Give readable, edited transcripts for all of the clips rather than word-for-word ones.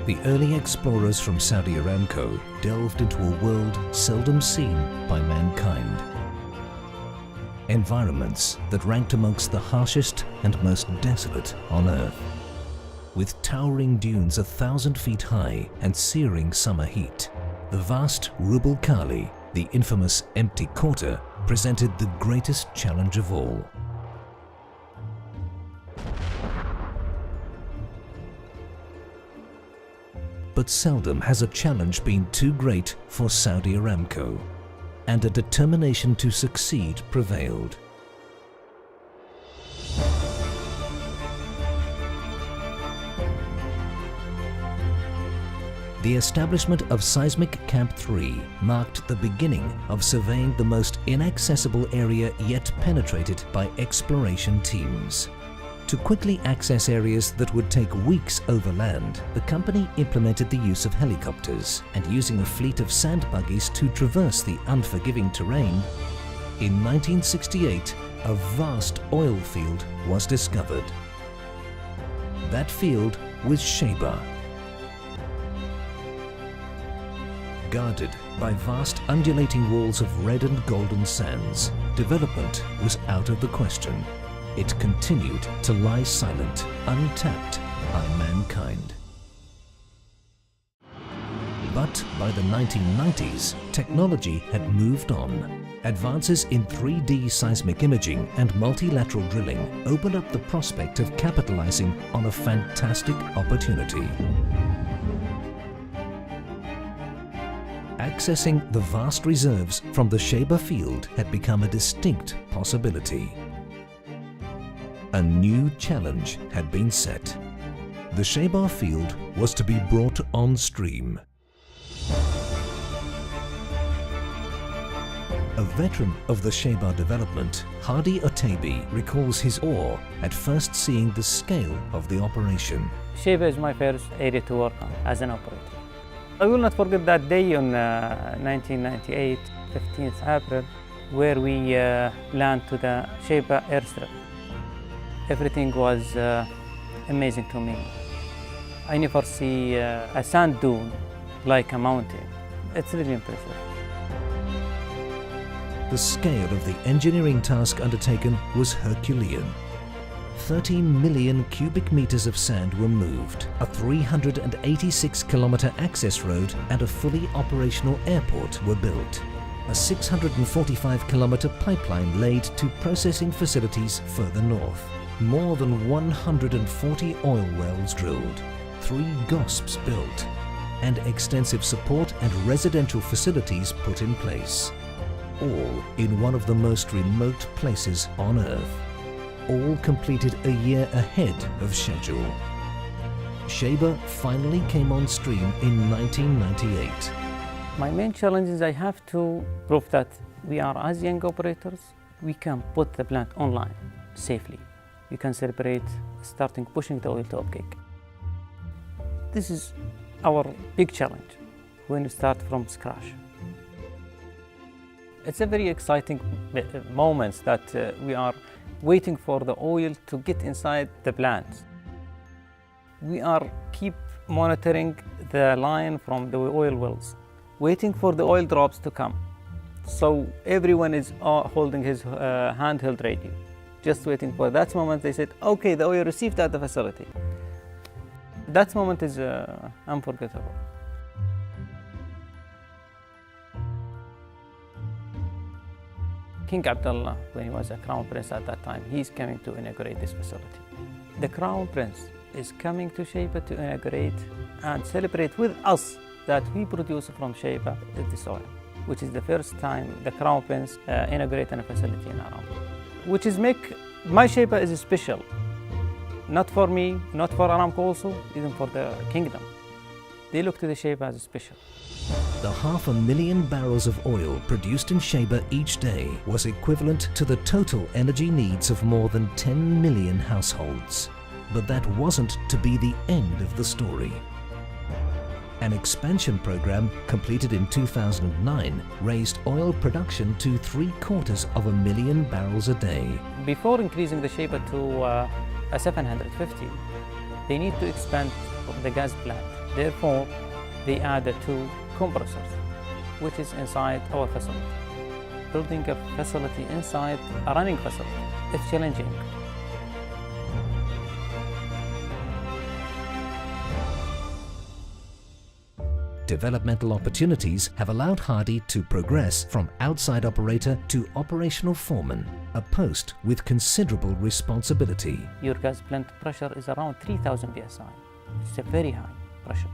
the early explorers from Saudi Aramco delved into a world seldom seen by mankind. Environments that ranked amongst the harshest and most desolate on Earth. With towering dunes 1,000 feet high and searing summer heat, the vast Rub al Khali, the infamous empty quarter, presented the greatest challenge of all. But seldom has a challenge been too great for Saudi Aramco, and a determination to succeed prevailed. The establishment of Seismic Camp 3 marked the beginning of surveying the most inaccessible area yet penetrated by exploration teams. To quickly access areas that would take weeks over land, the company implemented the use of helicopters and using a fleet of sand buggies to traverse the unforgiving terrain. In 1968, a vast oil field was discovered. That field was Shaybah. Guarded by vast undulating walls of red and golden sands, development was out of the question. It continued to lie silent, untapped by mankind. But by the 1990s, technology had moved on. Advances in 3D seismic imaging and multilateral drilling opened up the prospect of capitalizing on a fantastic opportunity. Accessing the vast reserves from the Shaybah field had become a distinct possibility. A new challenge had been set. The Shaybah field was to be brought on stream. A veteran of the Shaybah development, Hadi Otabi recalls his awe at first seeing the scale of the operation. Shaybah is my first area to work on as an operator. I will not forget that day on 1998, 15th April, where we landed to the Shaybah airstrip. Everything was amazing to me. I never see a sand dune like a mountain. It's really impressive. The scale of the engineering task undertaken was Herculean. 13 million cubic meters of sand were moved, a 386-kilometer access road and a fully operational airport were built. A 645-kilometer pipeline laid to processing facilities further north. More than 140 oil wells drilled, 3 GOSPs built, and extensive support and residential facilities put in place. All in one of the most remote places on Earth. All completed a year ahead of schedule. Shaybah finally came on stream in 1998. My main challenge is I have to prove that we are, as young operators, we can put the plant online safely. We can celebrate starting pushing the oil to upcake. This is our big challenge when we start from scratch. It's a very exciting moment that we are waiting for the oil to get inside the plant. We are keep monitoring the line from the oil wells, waiting for the oil drops to come. So everyone is holding his handheld radio, just waiting for that moment. They said, okay, the oil received at the facility. That moment is unforgettable. King Abdullah, when he was a crown prince at that time, he's coming to inaugurate this facility. The crown prince is coming to Shaybah to inaugurate and celebrate with us that we produce from Shaybah this oil, which is the first time the crown prince inaugurate a facility in Aramco, which is make my Shaybah is special, not for me, not for Aramco also, even for the kingdom. They look to the Shaybah as special. The 500,000 barrels of oil produced in Shaybah each day was equivalent to the total energy needs of more than 10 million households. But that wasn't to be the end of the story. An expansion program completed in 2009 raised oil production to 750,000 barrels a day. Before increasing the Shaybah to a 750, they need to expand the gas plant. Therefore, they added two compressors, which is inside our facility. Building a facility inside a running facility is challenging. Developmental opportunities have allowed Hadi to progress from outside operator to operational foreman, a post with considerable responsibility. Your gas plant pressure is around 3000 psi. It's a very high pressure.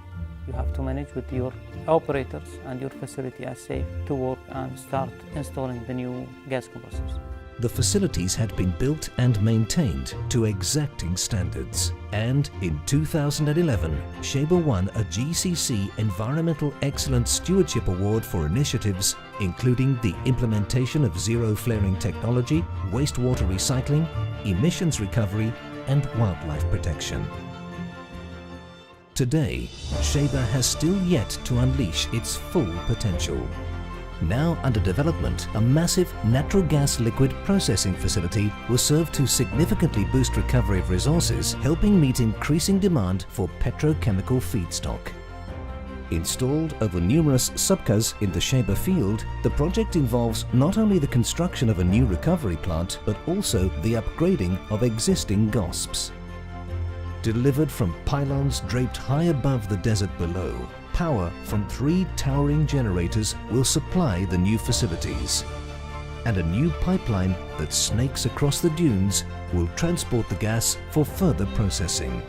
You have to manage with your operators and your facility as safe to work and start installing the new gas compressors. The facilities had been built and maintained to exacting standards. And in 2011, Shaybah won a GCC Environmental Excellence Stewardship Award for initiatives including the implementation of zero flaring technology, wastewater recycling, emissions recovery, and wildlife protection. Today, Shaybah has still yet to unleash its full potential. Now under development, a massive natural gas liquid processing facility will serve to significantly boost recovery of resources, helping meet increasing demand for petrochemical feedstock. Installed over numerous subcas in the Shaybah field, the project involves not only the construction of a new recovery plant, but also the upgrading of existing GOSPs. Delivered from pylons draped high above the desert below, power from 3 towering generators will supply the new facilities. And a new pipeline that snakes across the dunes will transport the gas for further processing.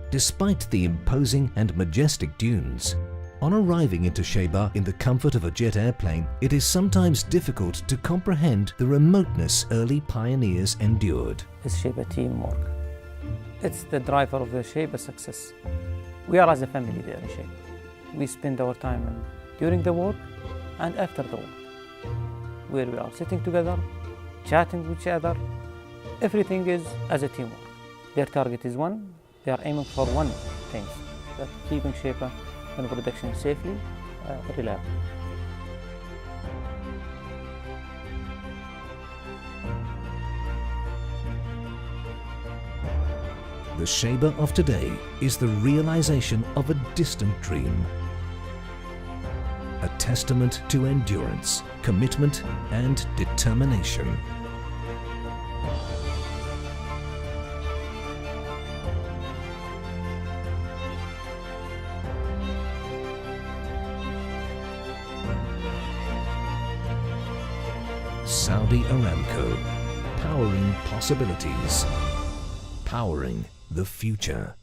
Despite the imposing and majestic dunes, on arriving into Shaybah in the comfort of a jet airplane, it is sometimes difficult to comprehend the remoteness early pioneers endured. It's Shaybah teamwork. It's the driver of the Shaybah success. We are as a family there in Shaybah. We spend our time during the work and after the work, where we are sitting together, chatting with each other. Everything is as a teamwork. Their target is one. They are aiming for one thing, that keeping Shaybah in production safely, reliably. The Shaybah of today is the realization of a distant dream. A testament to endurance, commitment, and determination. Saudi Aramco, powering possibilities, powering the future.